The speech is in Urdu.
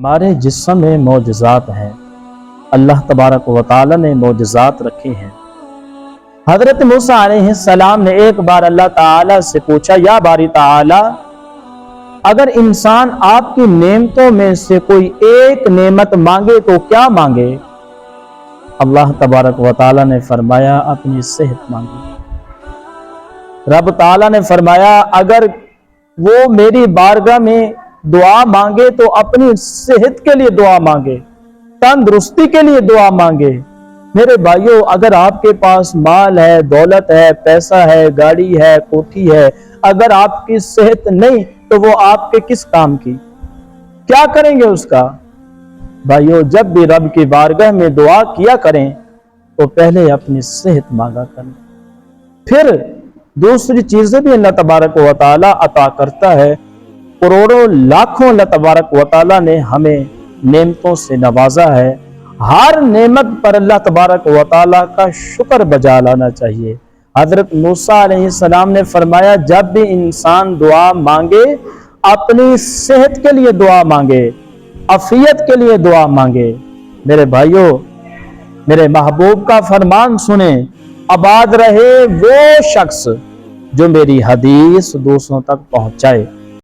ہمارے جسم میں معجزات ہیں، اللہ تبارک و تعالی نے معجزات رکھی ہیں۔ حضرت موسیٰ علیہ السلام نے ایک بار اللہ تعالی سے پوچھا، یا باری تعالی، اگر انسان آپ کی نعمتوں میں سے کوئی ایک نعمت مانگے تو کیا مانگے؟ اللہ تبارک و تعالی نے فرمایا، اپنی صحت مانگے۔ رب تعالی نے فرمایا، اگر وہ میری بارگاہ میں دعا مانگے تو اپنی صحت کے لیے دعا مانگے، تندرستی کے لیے دعا مانگے۔ میرے بھائیوں، اگر آپ کے پاس مال ہے، دولت ہے، پیسہ ہے، گاڑی ہے، کوٹھی ہے، اگر آپ کی صحت نہیں تو وہ آپ کے کس کام کی؟ کیا کریں گے اس کا؟ بھائیوں، جب بھی رب کی بارگاہ میں دعا کیا کریں تو پہلے اپنی صحت مانگا کریں، پھر دوسری چیزیں بھی اللہ تبارک و تعالی عطا کرتا ہے۔ کروڑوں لاکھوں اللہ تبارک و تعالی نے ہمیں نعمتوں سے نوازا ہے۔ ہر نعمت پر اللہ تبارک و تعالی کا شکر بجا لانا چاہیے۔ حضرت موسیٰ علیہ السلام نے فرمایا، جب بھی انسان دعا مانگے اپنی صحت کے لیے دعا مانگے، عافیت کے لیے دعا مانگے۔ میرے بھائیوں، میرے محبوب کا فرمان سنیں، آباد رہے وہ شخص جو میری حدیث دوسروں تک پہنچائے۔